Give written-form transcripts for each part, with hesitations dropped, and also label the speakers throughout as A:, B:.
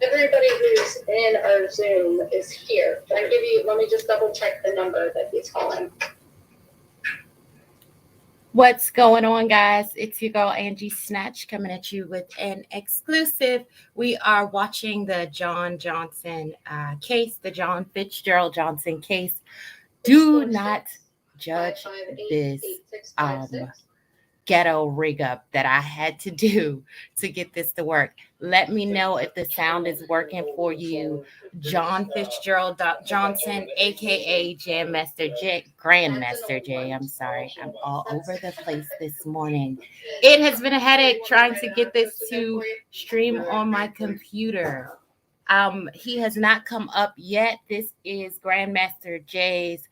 A: Everybody who's in our Zoom is here. Let me just double check the number that he's calling.
B: What's going on, guys? It's your girl, Angie Snatch, coming at you with an exclusive. We are watching the John Johnson case, the John Fitzgerald Johnson case. Do not judge this ghetto rig up that I had to do to get this to work. Let me know if the sound is working for you. John Fitzgerald Johnson, aka Grandmaster J. I'm sorry, I'm all over the place this morning. It has been a headache trying to get this to stream on my computer. He has not come up yet. This is Grandmaster J's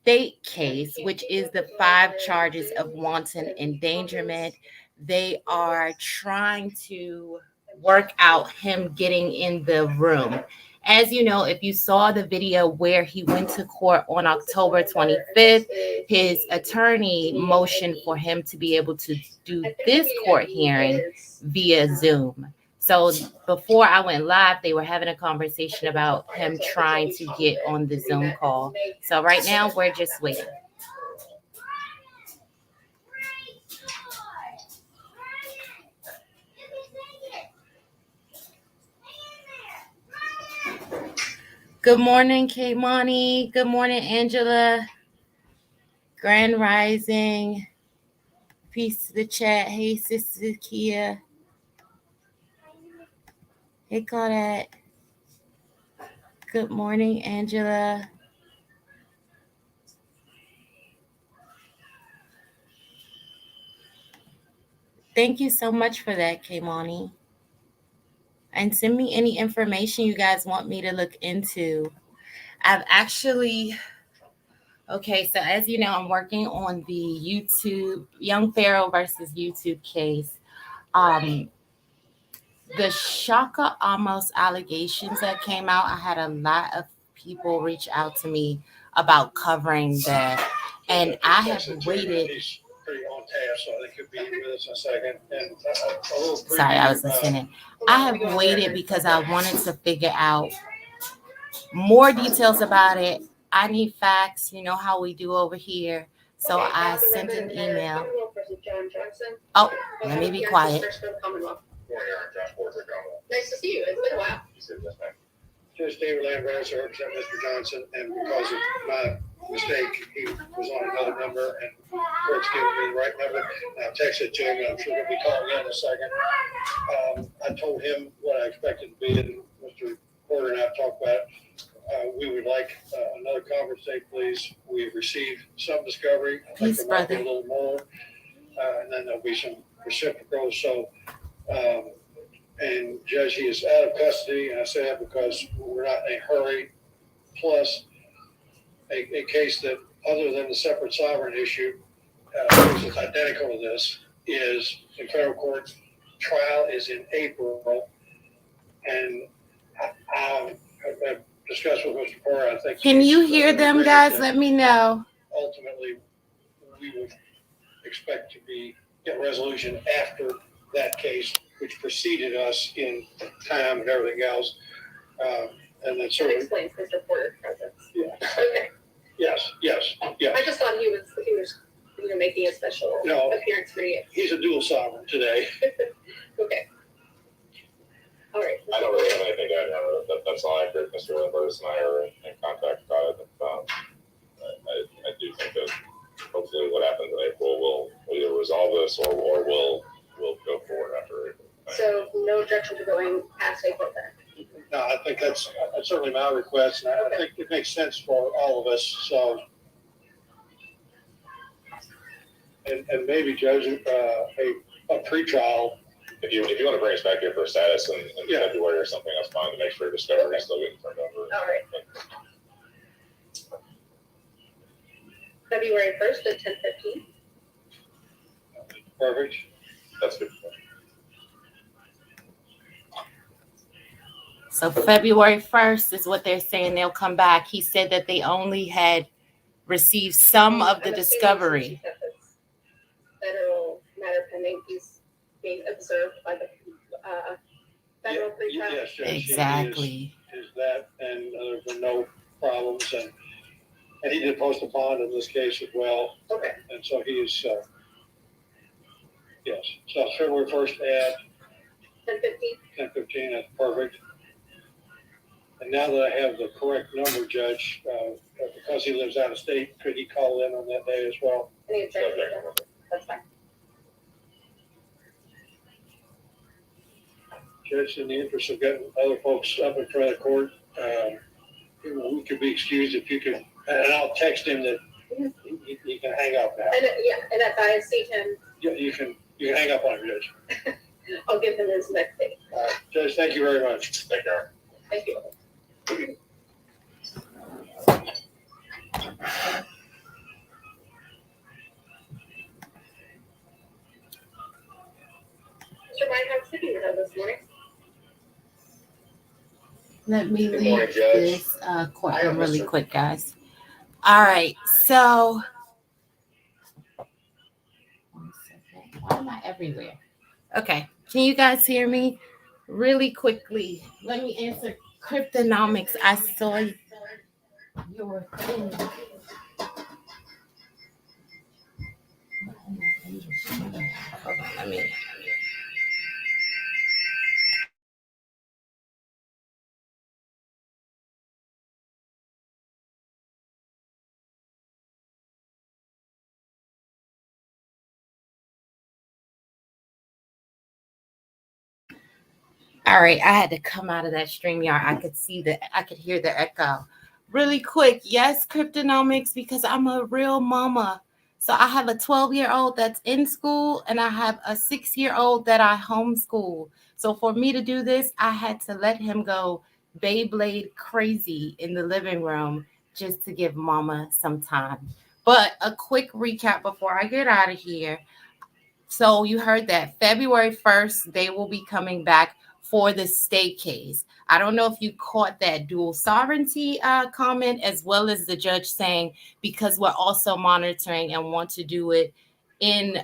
B: state case, which is the 5 charges of wanton endangerment. They are trying to work out him getting in the room. As you know, if you saw the video where he went to court on October 25th, his attorney motioned for him to be able to do this court hearing via Zoom. So before I went live, they were having a conversation about him trying to get on the Zoom call. So right now, we're just waiting. Good morning, Kate Monty. Good morning, Angela. Grand Rising. Peace to the chat. Hey, Sister Kia. Hey, Claudette. Good morning, Angela. Thank you so much for that, Kaimani. And send me any information you guys want me to look into. I've actually, okay, so as you know, I'm working on the YouTube, Young Pharaoh versus YouTube case. The Shaka almost allegations that came out, I had a lot of people reach out to me about covering that. And I have waited.
C: Pretty on task, so I think he'll be with us in a second. And
B: sorry, I was listening. I have waited because I wanted to figure out more details about it. I need facts, you know how we do over here. So I sent an email. Oh, let me be quiet.
A: Nice to see you. It's been a while.
C: Judge David Lambert, I represent Mr. Johnson, and because of my mistake, he was on another number, and court's giving me the right number. And I texted Jim, and I'm sure he'll be calling in a second. I told him what I expected to be, and Mr. Porter and I have talked about it. We would like another conference date, please. We've received some discovery. I think there might be a little more, and then there'll be some reciprocal. So, and Judge, he is out of custody, and I say that because we're not in a hurry. Plus, a case that, other than the separate sovereign issue, which is identical to this, is in federal court. Trial is in April, and I've discussed with Mr. Porter. I think.
B: Can you hear them, guys? Let me know.
C: Ultimately, we would expect to get resolution after that case, which preceded us in time and everything else. And then
A: certainly explains Mr. Porter's presence.
C: Yeah.
A: Okay.
C: Yes.
A: I just thought he was making a special appearance for you.
C: He's a dual sovereign today.
A: Okay. All right.
D: I don't really have anything to add. That's all I heard. Mr. Lindbergh and I are in contact about it. I do think that hopefully what happens in April will either resolve this or we'll go forward after April.
A: So no objection to going past April then?
C: No, I think that's certainly my request, and I think it makes sense for all of us. So, and maybe Judge, a pretrial.
D: If you want to bring us back here for a status in February or something, that's fine, to make sure discovery is still getting turned over.
A: All right. February 1st at 10:15.
C: Perfect.
D: That's good.
B: So February 1st is what they're saying they'll come back. He said that they only had received some of the discovery.
A: Federal matter pending. He's being observed by the federal pretrial.
C: Yes, Judge.
B: Exactly.
C: Is that, and there's been no problems, and he did post a bond in this case as well.
A: Okay.
C: And so he's, yes, so February 1st at
A: 10:15.
C: 10:15, that's perfect. And now that I have the correct number, Judge, because he lives out of state, could he call in on that day as well?
A: Any objection? That's fine.
C: Judge, in the interest of getting other folks up in front of the court, we could be excused if you could, and I'll text him that he can hang up now.
A: And and if I see him,
C: You can hang up on him, Judge.
A: I'll give him his next date.
C: Judge, thank you very much.
D: Take care.
A: Thank you. Mr. Whitehouse City with us this morning.
B: Let me
D: Good
B: leave
D: morning, Judge.
B: this courtroom really quick, guys. All right, so 1 second. Why am I everywhere? Okay, can you guys hear me? Really quickly, let me answer cryptonomics. I saw your thing. Hold on, let me. All right, I had to come out of that StreamYard. I could hear the echo. Really quick, yes, cryptonomics, because I'm a real mama. So I have a 12-year-old that's in school, and I have a 6-year-old that I homeschool. So for me to do this, I had to let him go Beyblade crazy in the living room just to give mama some time. But a quick recap before I get out of here. So you heard that February 1st, they will be coming back for the state case. I don't know if you caught that dual sovereignty comment, as well as the judge saying, because we're also monitoring and want to do it in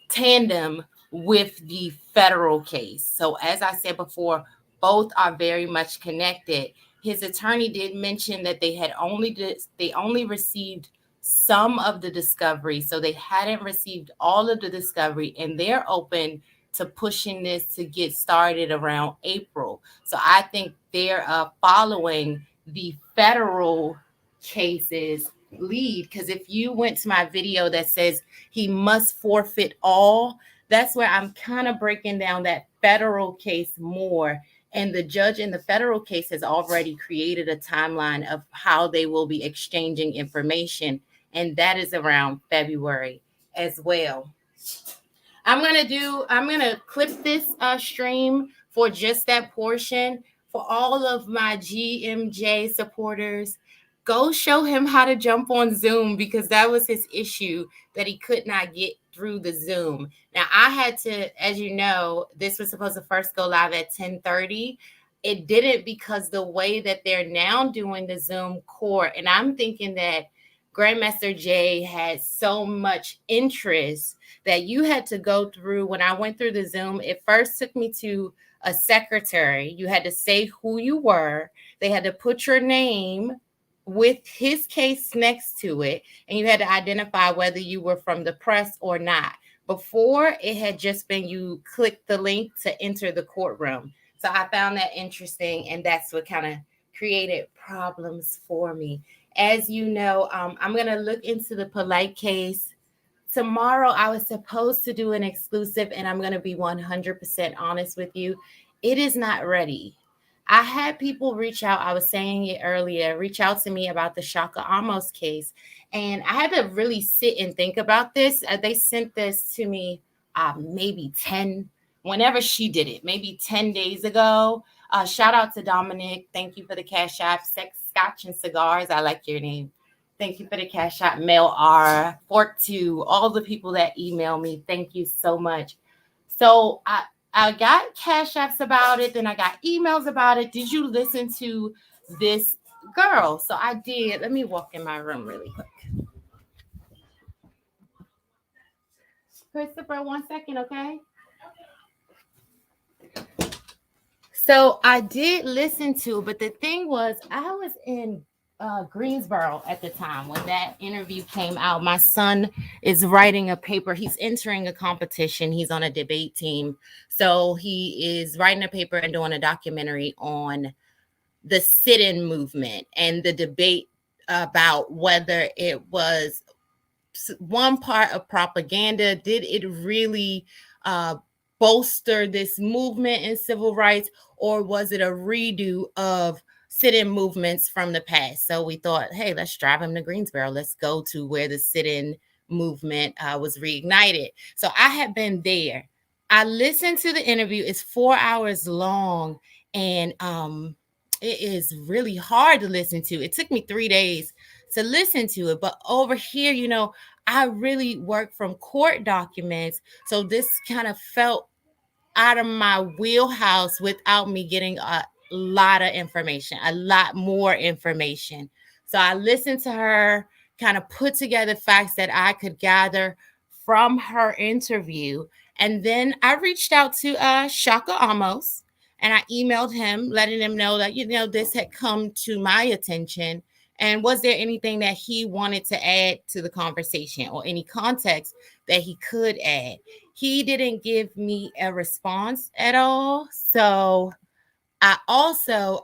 B: tandem with the federal case. So as I said before, both are very much connected. His attorney did mention that they only received some of the discovery, so they hadn't received all of the discovery, and they're open to pushing this to get started around April. So I think they're following the federal cases lead, because if you went to my video that says he must forfeit all, that's where I'm kind of breaking down that federal case more. And the judge in the federal case has already created a timeline of how they will be exchanging information, and that is around February as well. I'm gonna clip this stream for just that portion. For all of my GMJ supporters, go show him how to jump on Zoom, because that was his issue, that he could not get through the Zoom. Now I had to, as you know, this was supposed to first go live at 10:30. It didn't, because the way that they're now doing the Zoom court, and I'm thinking that Grandmaster Jay had so much interest that you had to go through. When I went through the Zoom, it first took me to a secretary. You had to say who you were. They had to put your name with his case next to it, and you had to identify whether you were from the press or not. Before, it had just been you click the link to enter the courtroom. So I found that interesting, and that's what kind of created problems for me. As you know, I'm going to look into the Polite case. Tomorrow, I was supposed to do an exclusive, and I'm going to be 100% honest with you. It is not ready. I had people reach out. I was saying it earlier, reach out to me about the Shaka Amos case. And I had to really sit and think about this. They sent this to me maybe 10, whenever she did it, maybe 10 days ago. Shout out to Dominic. Thank you for the Cash App. Sex, Scotch, and Cigars. I like your name. Thank you for the Cash App. Mail R, Fork 2, all the people that email me. Thank you so much. So I got Cash Apps about it. Then I got emails about it. Did you listen to this girl? So I did. Let me walk in my room really quick. Christopher, 1 second, okay? So I did listen to it, but the thing was, I was in Greensboro at the time when that interview came out. My son is writing a paper. He's entering a competition. He's on a debate team. So he is writing a paper and doing a documentary on the sit-in movement and the debate about whether it was one part of propaganda. Did it really uh, bolster this movement in civil rights, or was it a redo of sit-in movements from the past? So we thought, hey, let's drive him to Greensboro. Let's go to where the sit-in movement was reignited. So I had been there. I listened to the interview. It's 4 hours long, and it is really hard to listen to. It took me 3 days to listen to it. But over here, I really work from court documents. So this kind of felt out of my wheelhouse without me getting a lot of information, a lot more information. So I listened to her, kind of put together facts that I could gather from her interview. And then I reached out to Shaka Amos, and I emailed him, letting him know that, this had come to my attention. And was there anything that he wanted to add to the conversation or any context that he could add? He didn't give me a response at all. So I also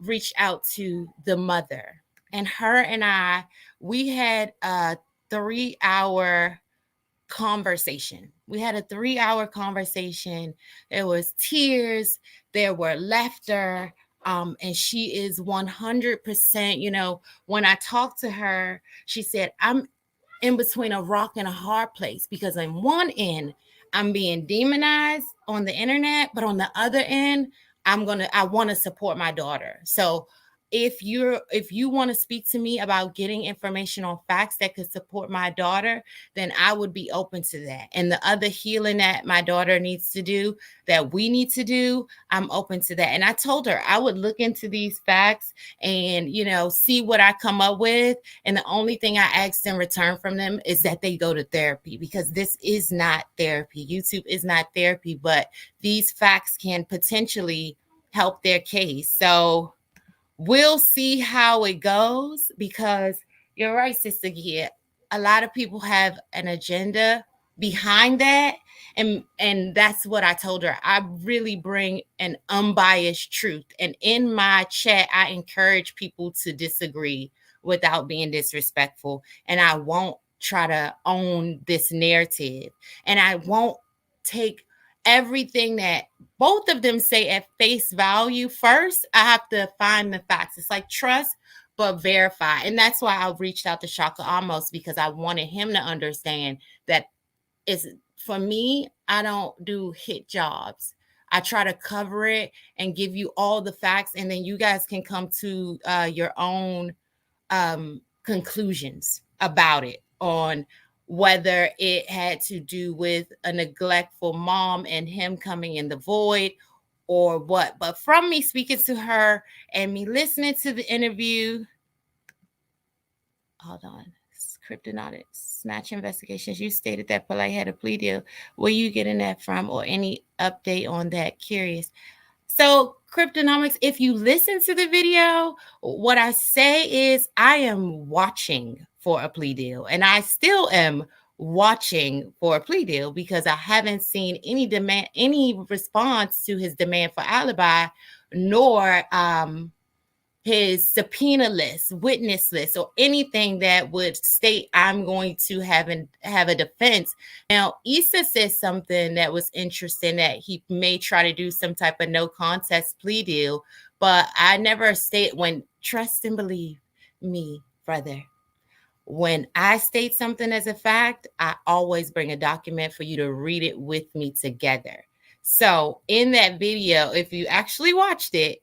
B: reached out to the mother, and her and we had a 3-hour conversation. We had a 3-hour conversation. There was tears, there were laughter. And she is 100%, when I talked to her, she said, I'm in between a rock and a hard place, because on one end, I'm being demonized on the internet, but on the other end, I want to support my daughter. So if you want to speak to me about getting information on facts that could support my daughter, then I would be open to that. And the other healing that my daughter needs to do, that we need to do, I'm open to that. And I told her I would look into these facts and, see what I come up with. And the only thing I asked in return from them is that they go to therapy, because this is not therapy. YouTube is not therapy, but these facts can potentially help their case. So we'll see how it goes, because you're right, Sister Gia. A lot of people have an agenda behind that. And that's what I told her. I really bring an unbiased truth. And in my chat, I encourage people to disagree without being disrespectful. And I won't try to own this narrative. And I won't take everything that both of them say at face value. First, I have to find the facts. It's like trust, but verify. And that's why I reached out to Shaka Amos, because I wanted him to understand that for me, I don't do hit jobs. I try to cover it and give you all the facts, and then you guys can come to your own conclusions about it, on whether it had to do with a neglectful mom and him coming in the void or what. But from me speaking to her and me listening to the interview, hold on, Kryptonautic Snatch Investigations, you stated that Polite had a plea deal. Where you getting that from, or any update on that? Curious. So, Cryptonomics, if you listen to the video, what I say is I am watching for a plea deal, and I still am watching for a plea deal, because I haven't seen any response to his demand for alibi, nor his subpoena list, witness list, or anything that would state I'm going to have a defense. Now, Issa says something that was interesting, that he may try to do some type of no contest plea deal, but I never state, when trust and believe me, brother. When I state something as a fact, I always bring a document for you to read it with me together. So in that video, if you actually watched it,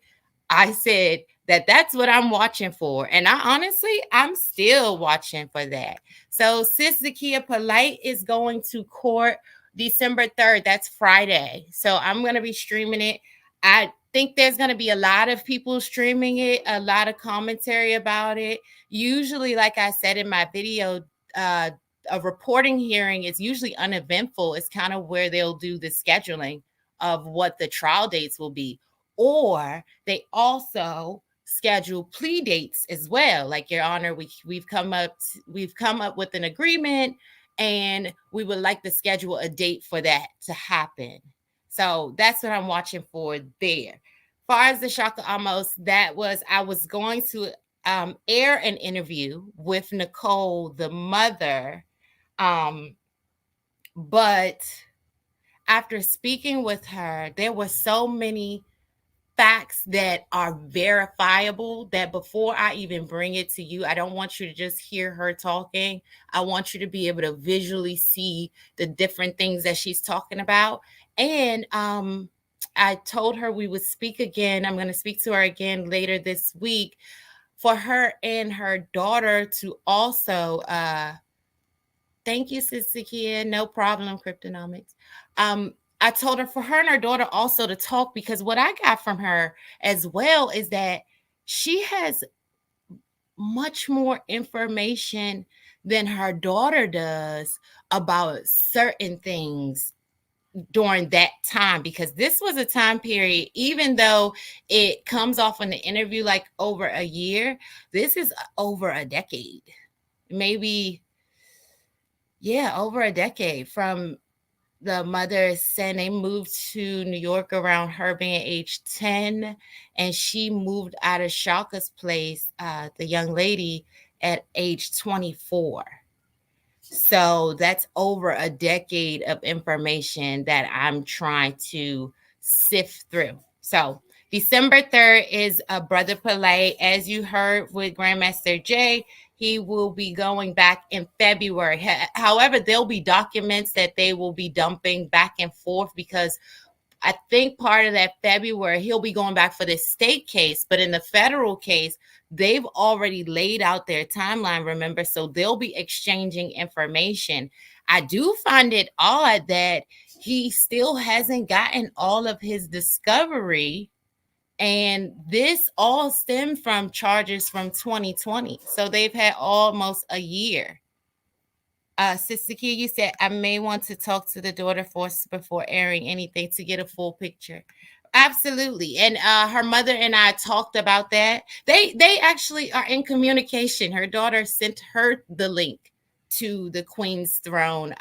B: I said that's what I'm watching for. And I'm still watching for that. So Sis Zakia Polite is going to court December 3rd. That's Friday. So I'm going to be streaming it. I think there's going to be a lot of people streaming it, a lot of commentary about it. Usually, like I said in my video, a reporting hearing is usually uneventful. It's kind of where they'll do the scheduling of what the trial dates will be. Or they also schedule plea dates as well. Like, Your Honor, we've come up with an agreement, and we would like to schedule a date for that to happen. So that's what I'm watching for there. Far as the Shaka Amos, I was going to air an interview with Nicole, the mother, but after speaking with her, there were so many facts that are verifiable that before I even bring it to you, I don't want you to just hear her talking. I want you to be able to visually see the different things that she's talking about. And I told her we would speak again. I'm going to speak to her again later this week for her and her daughter to also thank you, Sister Kia. No problem, Cryptonomics. I told her for her and her daughter also to talk, because what I got from her as well is that she has much more information than her daughter does about certain things during that time, because this was a time period, even though it comes off in the interview like over a year, this is over a decade, maybe, yeah, over a decade from the mother saying they moved to New York around her being age 10, and she moved out of Shaka's place, the young lady, at age 24. So that's over a decade of information that I'm trying to sift through. So December 3rd is a Brother Polite. As you heard with Grandmaster Jay, he will be going back in February. However, there'll be documents that they will be dumping back and forth, because I think part of that February, he'll be going back for the state case. But in the federal case, they've already laid out their timeline, remember? So they'll be exchanging information. I do find it odd that he still hasn't gotten all of his discovery. And this all stemmed from charges from 2020. So they've had almost a year. Sister Kia, you said I may want to talk to the daughter first before airing anything to get a full picture. Absolutely. And her mother and I talked about that. They actually are in communication. Her daughter sent her the link to the Queen's Throne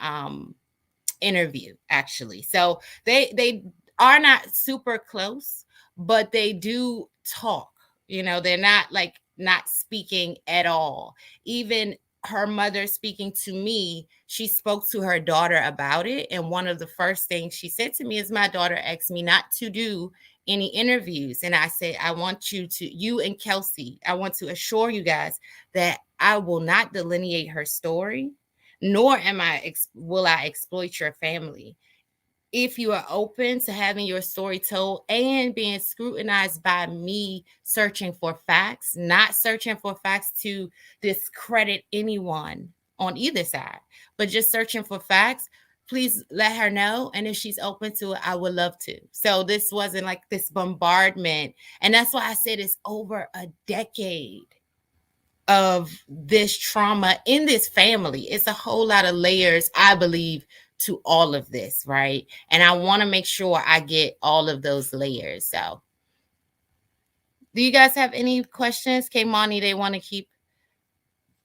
B: interview, actually. So they are not super close, but they do talk. You know, they're not like not speaking at all. Even her mother speaking to me, she spoke to her daughter about it. And one of the first things she said to me is, my daughter asked me not to do any interviews. And I said, I want you and Kelsey, I want to assure you guys that I will not delineate her story, nor will I exploit your family. If you are open to having your story told and being scrutinized by me searching for facts, not searching for facts to discredit anyone on either side, but just searching for facts, please let her know. And if she's open to it, I would love to. So this wasn't like this bombardment. And that's why I said it's over a decade of this trauma in this family. It's a whole lot of layers, I believe, to all of this, right? And I want to make sure I get all of those layers. So do you guys have any questions? K-Money, they want to keep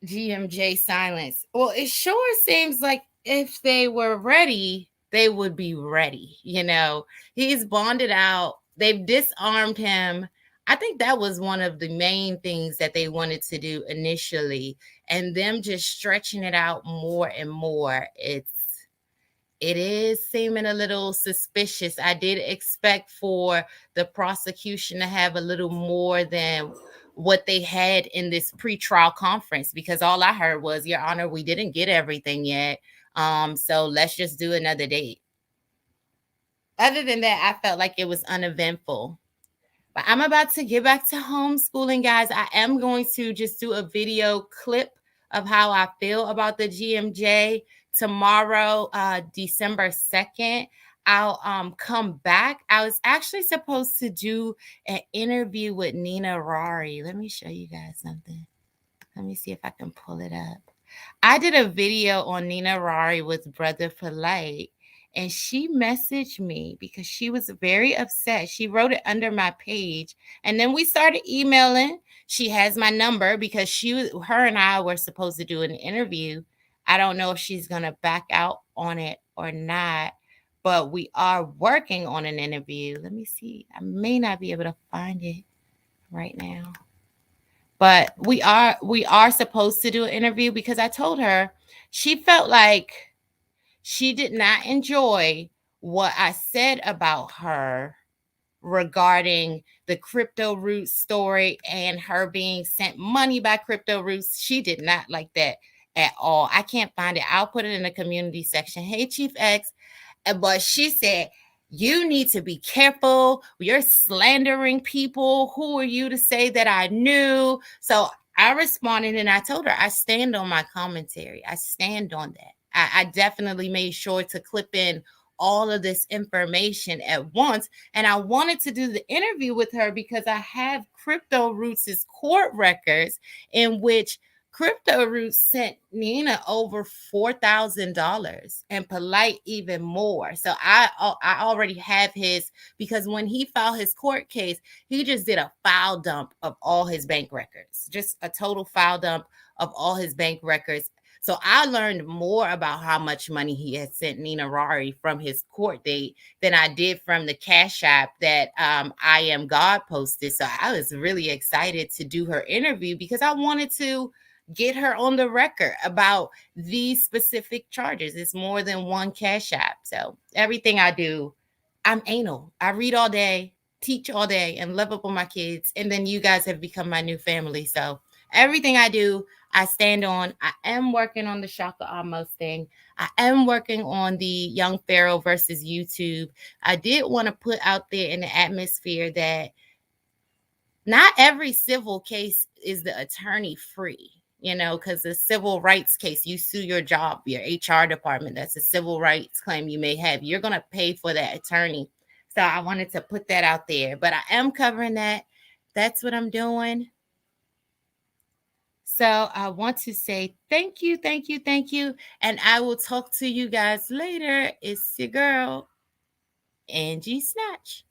B: GMJ silence. Well, it sure seems like if they were ready, they would be ready. You know, he's bonded out. They've disarmed him. I think that was one of the main things that they wanted to do initially, and them just stretching it out more and more. It is seeming a little suspicious. I did expect for the prosecution to have a little more than what they had in this pretrial conference, because all I heard was, Your Honor, we didn't get everything yet. So let's just do another date. Other than that, I felt like it was uneventful. But I'm about to get back to homeschooling, guys. I am going to just do a video clip of how I feel about the GMJ. Tomorrow, December 2nd, I'll come back. I was actually supposed to do an interview with Nina Rari. Let me show you guys something. Let me see if I can pull it up. I did a video on Nina Rari with Brother Polite, and she messaged me because she was very upset. She wrote it under my page, and then we started emailing. She has my number because her and I were supposed to do an interview. I don't know if she's going to back out on it or not, but we are working on an interview. Let me see. I may not be able to find it right now. But we are supposed to do an interview because I told her she felt like she did not enjoy what I said about her regarding the Crypto Roots story and her being sent money by Crypto Roots. She did not like that at all. I can't find it. I'll put it in the community section. Hey, Chief X. But she said, you need to be careful. You're slandering people. Who are you to say that I knew? So I responded and I told her, I stand on my commentary. I stand on that. I definitely made sure to clip in all of this information at once. And I wanted to do the interview with her because I have Crypto Roots' court records in which Crypto Roots sent Nina over $4,000 and Polite even more. So I already have his, because when he filed his court case, he just did a file dump of all his bank records, just a total file dump of all his bank records. So I learned more about how much money he had sent Nina Rari from his court date than I did from the Cash App that I Am God posted. So I was really excited to do her interview because I wanted to get her on the record about these specific charges. It's more than one Cash App. So everything I do, I'm anal. I read all day, teach all day, and love up on my kids. And then you guys have become my new family. So everything I do, I stand on. I am working on the Shaka Almost thing. I am working on the Young Pharaoh versus YouTube. I did want to put out there in the atmosphere that not every civil case is the attorney free. Because the civil rights case, you sue your job, your HR department, that's a civil rights claim you may have. You're going to pay for that attorney. So I wanted to put that out there, but I am covering that. That's what I'm doing. So I want to say thank you, thank you, thank you. And I will talk to you guys later. It's your girl, Angie Snatch.